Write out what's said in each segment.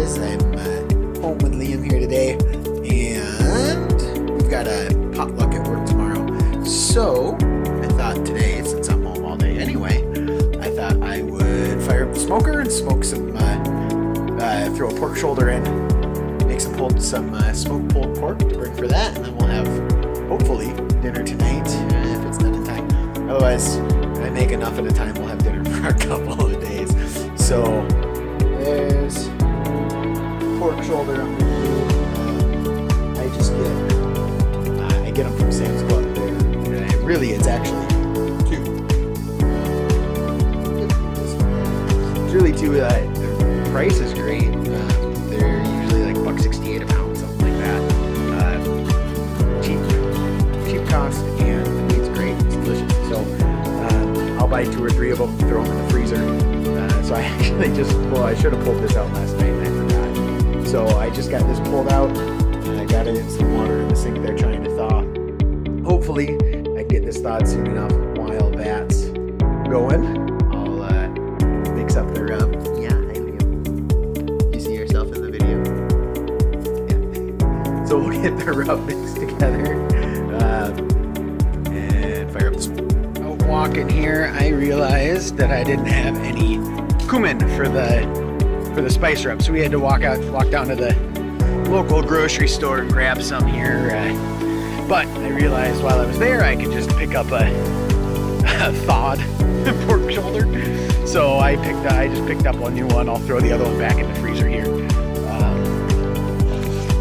guys. I'm home with Liam here today, and we've got a potluck at work tomorrow. So I thought today, since I'm home all day anyway, I thought I would fire up the smoker and smoke some, throw a pork shoulder in, make some smoked pulled pork to bring for that, and then we'll have, hopefully, dinner tonight, if it's done in time. Otherwise, if I make enough at a time, we'll have dinner for a couple of days. So there's pork shoulder. I get them from Sam's Club. It's actually two. It's really two. The price is great. They're usually like $1.68 a pound, something like that. Cheap cost, and the meat's great. It's delicious. So I'll buy 2 or 3 of them, throw them in the freezer. So I actually I should have pulled this out last night and I forgot. So I just got this pulled out and I got it in some water in the sink there trying to thaw. Hopefully I get this thawed soon enough while that's going. I'll mix up the rub. Yeah, hey Liam. You see yourself in the video? Yeah. So we'll get the rub mixed together and fire up the smoke. Walking here, I realized that I didn't have any cumin for the spice rub, so we had to walk down to the local grocery store and grab some here. But I realized while I was there, I could just pick up a thawed pork shoulder. So I just picked up one new one. I'll throw the other one back in the freezer here.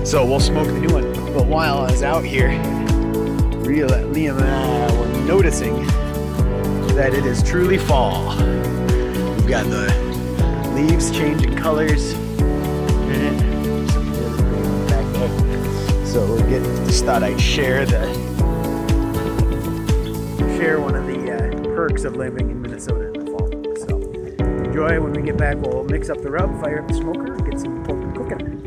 So we'll smoke the new one. But while I was out here, Liam and I were noticing that it is truly fall. We've got the leaves changing colors. Back there. So just thought I'd share one of the perks of living in Minnesota in the fall. So enjoy. When we get back, we'll mix up the rub, fire up the smoker, get some pork cooking.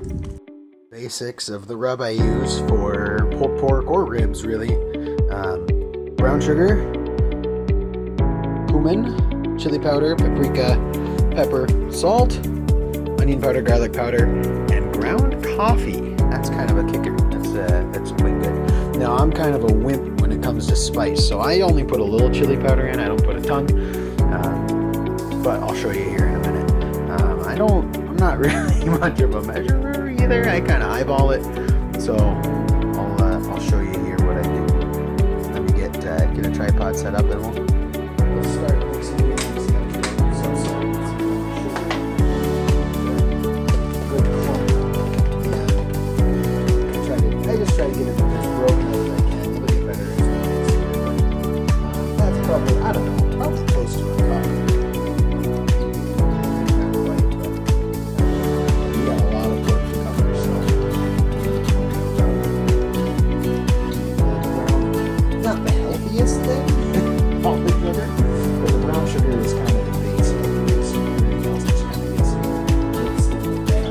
Basics of the rub I use for pulled pork or ribs, really. Brown sugar, cumin, chili powder, paprika, pepper, salt, onion powder, garlic powder, and ground coffee. That's kind of a kicker. That's quite good. Now, I'm kind of a wimp when it comes to spice, so I only put a little chili powder in. I don't put a ton, but I'll show you here in a minute. I'm not really much of a measurer either. I kind of eyeball it, so I'll show you here what I do. Let me get a tripod set up, and we'll start mixing it. I just try to get it as broken as I can. It'll get better as well. That's probably, I don't know, probably close to a cup. Not quite, but we got a lot of work to cover, so. Not the healthiest thing, all the sugar, but the brown sugar is kind of the base of it, so everything else just kind of gets mixed in with that.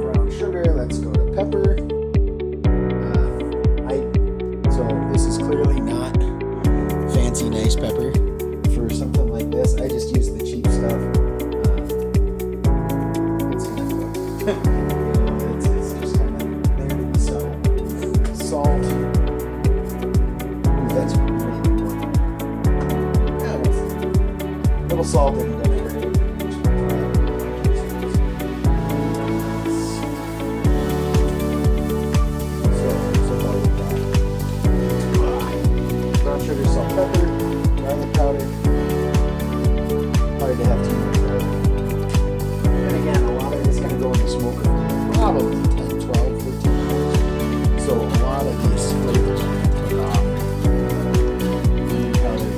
Brown sugar, let's go to pepper. This is clearly not fancy, nice pepper for something like this. I just use the cheap stuff. It's kind of it's just kind of there. So salt. Ooh, that's really important. Yeah, a little salt and sugar, salt, pepper, garlic powder. Hard to have too much garlic. And again, a lot of it's going to go in the smoker. Probably 10, 12, 15 hours. So a lot of these flavors are going to put off. Onion powder.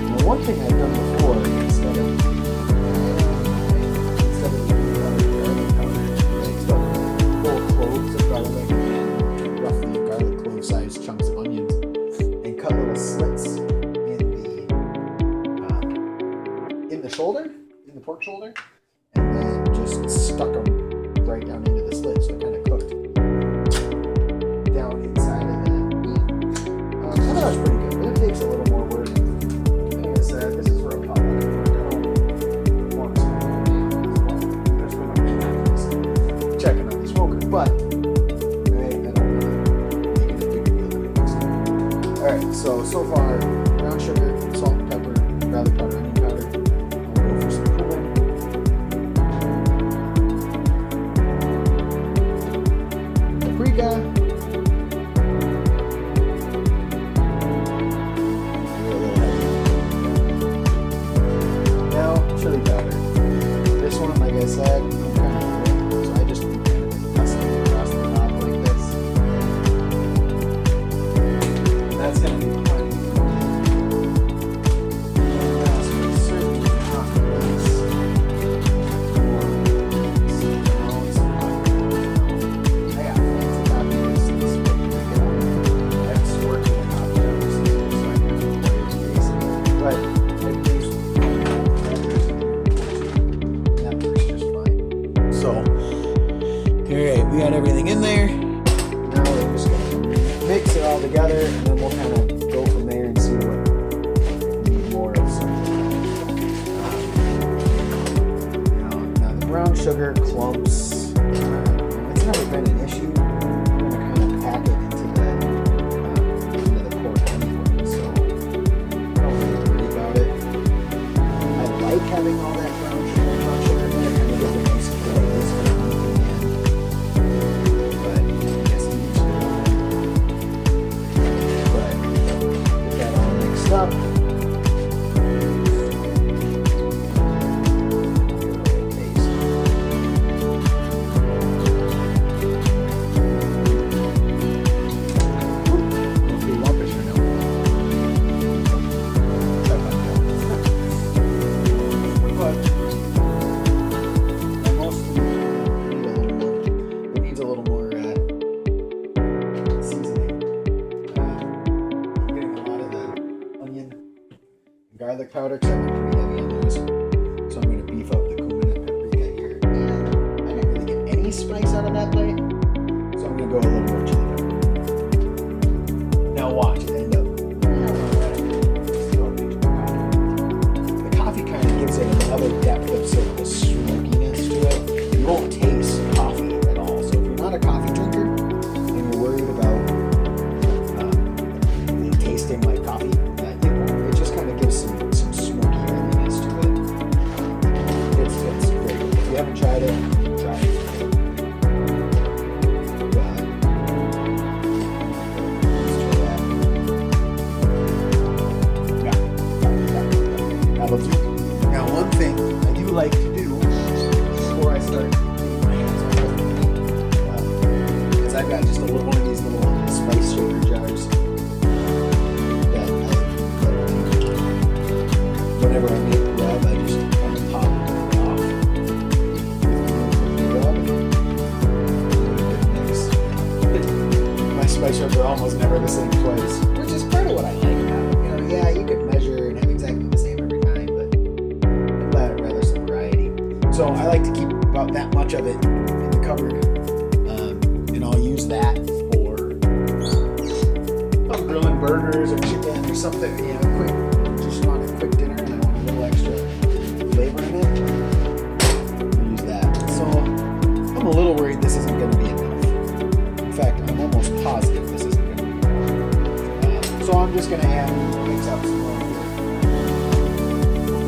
Now, one thing I've done before, instead of garlic powder, I mixed up whole cloves of garlic and roughly garlic clove-sized chunks of onions. Cut little slits in the shoulder, in the pork shoulder, and then just stuck them right down into the slit, so it kind of cooked down inside of the meat. I thought that was pretty good, but it takes a little more work. Like I said, this is for a potluck. I don't want to spend all day on this one. Alright, so far, brown sugar, salt and pepper, garlic powder, onion powder. I'll go for some cumin. Paprika. Now, chili powder. This one, like I said, I'm kind of weird, so I just kind of dust it across the top like this. And that's going to be plenty. Alright, we got everything in there. Now we're just going to mix it all together, and then we'll kind of go from there and see what we need more of. Now the brown sugar clumps, it's never been an issue. I'm going to kind of pack it into the pork anyway, so I don't really worry about it. I like having all that brown sugar in there, kind of gives a nice flavor. Up. Garlic powder, because I've been pretty heavy on those. So I'm going to beef up the cumin and paprika here. And I didn't really get any spice out of that plate, so I'm going to go a little more chili pepper. Now watch it end up. The coffee kind of gives it another depth of sort of a smokiness to it. You won't taste coffee at all. So if you're not a coffee drinker and you're worried about it tasting like coffee, it just kind of gives some smoky earthiness to it. It's great. If you haven't tried it, try it. Now, one thing I do like to do before I start getting my hands on it is I've got just a little one of these little spice shaker jars. Whenever I make rub, I just kind of pop it off with mix. My spice rubs are almost never the same twice, which is part of what I like about it. You know, yeah, you could measure and have exactly the same every time, but I'd rather some variety. So I like to keep about that much of it in the cupboard, and I'll use that for grilling burgers or chicken or something. You know, quick, just want a quick dinner. Flavor in it. I'll use that. So I'm a little worried this isn't going to be enough. In fact, I'm almost positive this isn't going to be enough. So I'm just going to mix up some more. I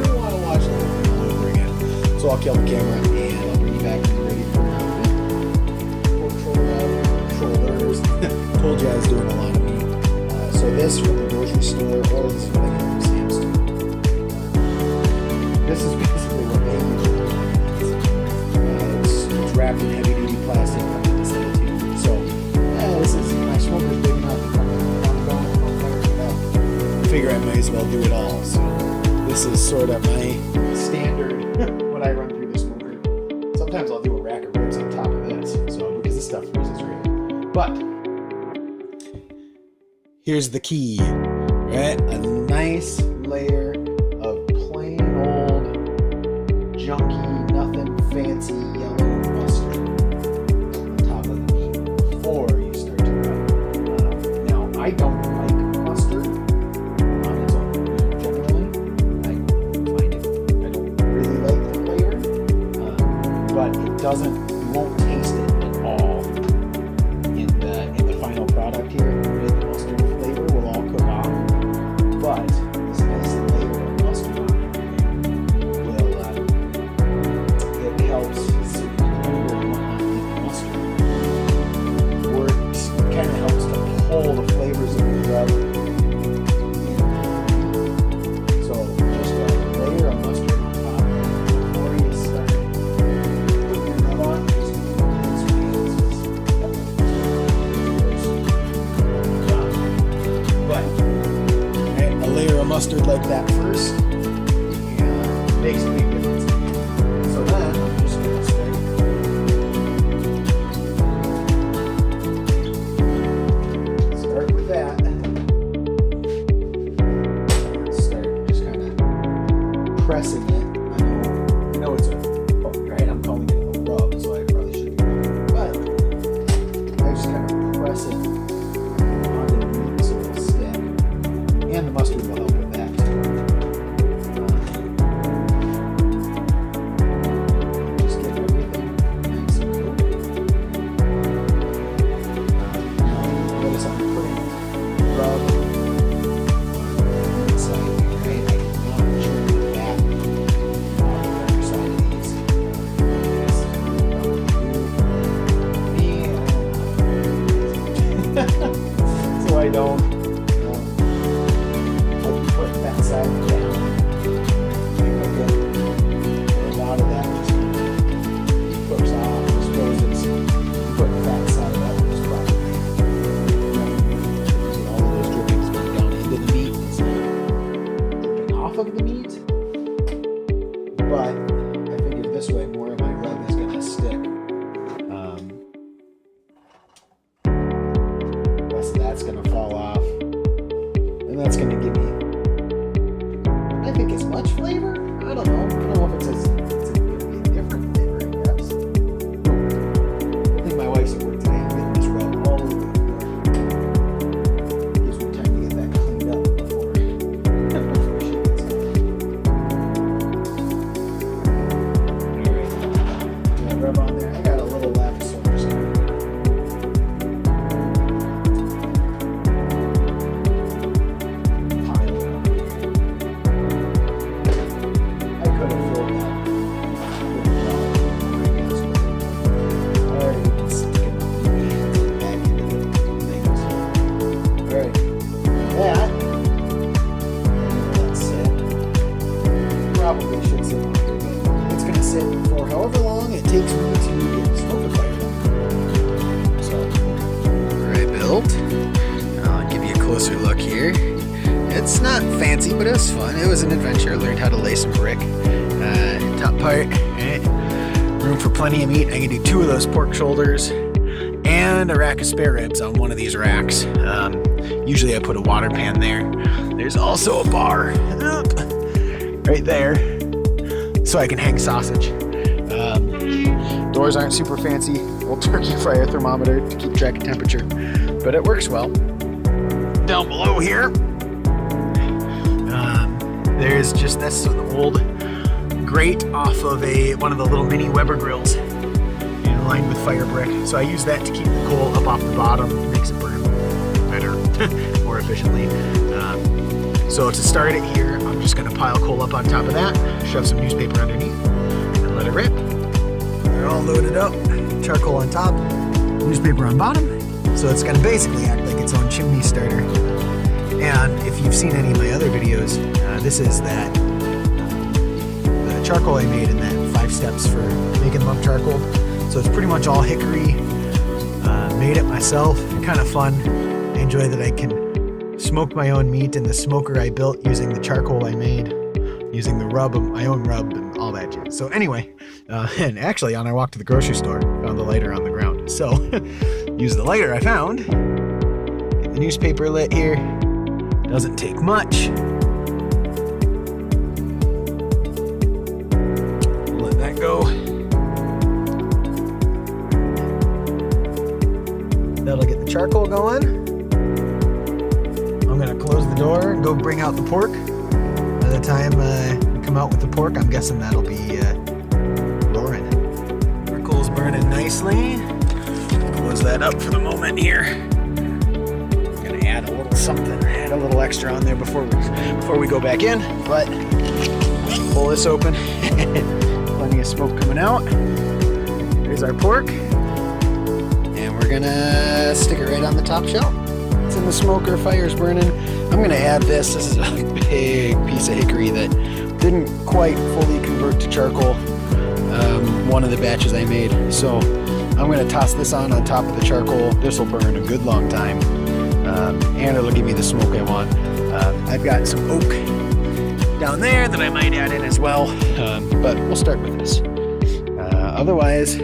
don't want to watch it all over again. So I'll kill the camera and I'll bring you back when you're ready for shoulders. Told you I was doing a lot of meat. So this from the grocery store, or this is what I get from Sam's store. This is basically what they use. It's wrapped in heavy-duty plastic instead of tube. So, this is my smoker's big enough. I figure I might as well do it all. So, this is sort of my standard when I run through the smoker. Sometimes I'll do a rack of ribs on top of this, so because this stuff freezes great. But here's the key, right? A nice layer of plain old, junky, nothing fancy yellow mustard on top of the meat before you start to rub. Now, I don't like mustard on its own generally. I don't really like the flavor, but it doesn't, you won't taste it at all in the final product here. The mustard flavor will all cook off. mustard like that first, and it makes a big difference. So then I'm just going to start with that. Start just kind of pressing it. I know it's a hook, right? I'm calling it a rub, so I probably shouldn't be rubbing it, but I just kind of press it onto the meat so it'll stick. And the mustard will help with that too. Just get everything nice and cooked. Notice I'm putting rub on the inside here, right? I cannot turn the back on the other side of these. So I don't put that side down. A lot of that just cooks off. I suppose it's put that side up as well. All of those drippings going down into the meat instead of dripping off of the meat. But I figure this way more of my rub is going to stick. Rest of that's going to fall off. And that's going to give me, I think, as much flavor. I don't know. I don't know if it's going to be a different flavor, I guess. I think my wife's at work today. I'm getting this rub all over the floor. Gives me time to get that cleaned up before she gets home. Alright. Yeah, rub on there. I got a little left, so I'm just going to pile it up. I could have filled that with water, I guess, but I already been sticking my hands back into the things. Alright, that's it. Probably should sit longer, but it's going to sit for however long it takes me to get the smoker fired up. So, I built. I'll give you a closer look here. It's not fancy, but it was fun. It was an adventure. I learned how to lay some brick. Top part, right? Room for plenty of meat. I can do 2 of those pork shoulders and a rack of spare ribs on one of these racks. Usually I put a water pan there. There's also a bar right there so I can hang sausage. Doors aren't super fancy. Old turkey fryer thermometer to keep track of temperature, but it works well. Down below here, there's just this old grate off of one of the little mini Weber grills, lined with fire brick. So I use that to keep the coal up off the bottom. It makes it burn better, more efficiently. So to start it here, I'm just going to pile coal up on top of that, shove some newspaper underneath, and let it rip. They're all loaded up. Charcoal on top, newspaper on bottom. So it's going to basically act like its own chimney starter. And if you've seen any of my other videos, this is the charcoal I made in that 5 steps for making lump charcoal. So it's pretty much all hickory. Made it myself. Kind of fun. I enjoy that I can smoke my own meat in the smoker I built using the charcoal I made, using the rub, my own rub, and all that jazz. So anyway, and actually on our walk to the grocery store, found the lighter on the ground. So use the lighter I found. Get the newspaper lit here. Doesn't take much. Let that go. That'll get the charcoal going. I'm gonna close the door and go bring out the pork. By the time we come out with the pork, I'm guessing that'll be roaring. Charcoal's burning nicely. Close that up for the moment here. I'm gonna add a little something, add a little extra on there before we go back in. But pull this open. Plenty of smoke coming out. There's our pork. And we're gonna stick it right on the top shelf. It's in the smoker, fire's burning. I'm gonna add this. This is a big piece of hickory that didn't quite fully convert to charcoal. One of the batches I made. So I'm gonna toss this on top of the charcoal. This will burn a good long time. and it'll give me the smoke I want. I've got some oak down there that I might add in as well, but we'll start with this. Otherwise,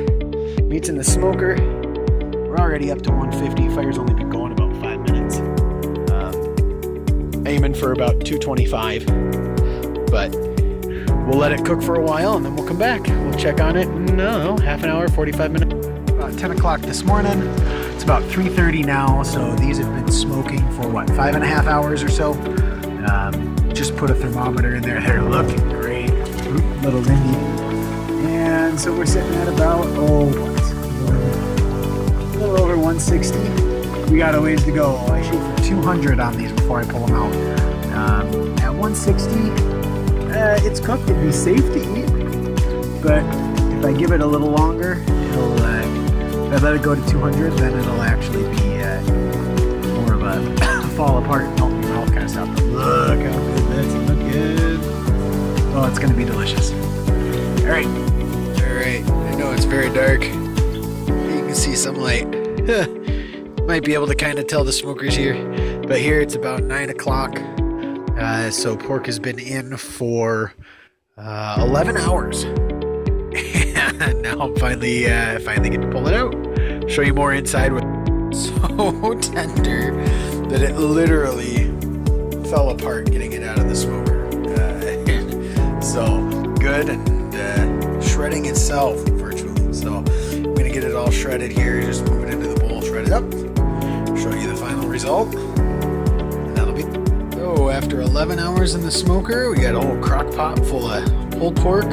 meat's in the smoker. We're already up to 150. Fire's only been going about 5 minutes. Aiming for about 225, but we'll let it cook for a while and then we'll come back. We'll check on it in, half an hour, 45 minutes. About 10 o'clock this morning. It's about 3:30 now, so these have been smoking for what, 5.5 hours or so. Just put a thermometer in there. They're looking great. Oop, little windy. And so we're sitting at about, a little over 160. We got a ways to go. I shoot for 200 on these before I pull them out. At 160, it's cooked. It'd be safe to eat, but if I give it a little longer, it'll. If I let it go to 200, then it'll actually be more of a fall apart, melt in your mouth kind of stuff. But look how good that's looking good. Oh, it's gonna be delicious. All right. I know it's very dark. You can see some light. Might be able to kind of tell the smokers here, but here it's about 9 o'clock. So pork has been in for 11 hours. And now I'm finally get to pull it out. Show you more inside. With so tender that it literally fell apart getting it out of the smoker. So good, and shredding itself virtually. So I'm gonna get it all shredded here. Just move it into the bowl, shred it up. Show you the final result. And that'll be. So after 11 hours in the smoker, we got a whole crock pot full of pulled pork,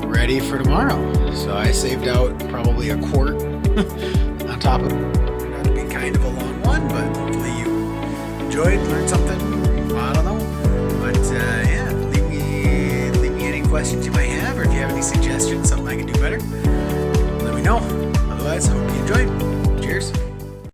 ready for tomorrow. So I saved out probably a quart on top of it. Turned out to be kind of a long one, but hopefully you enjoyed, learned something. I don't know. But yeah, leave me any questions you might have, or if you have any suggestions, something I can do better, let me know. Otherwise, I hope you enjoyed. Cheers.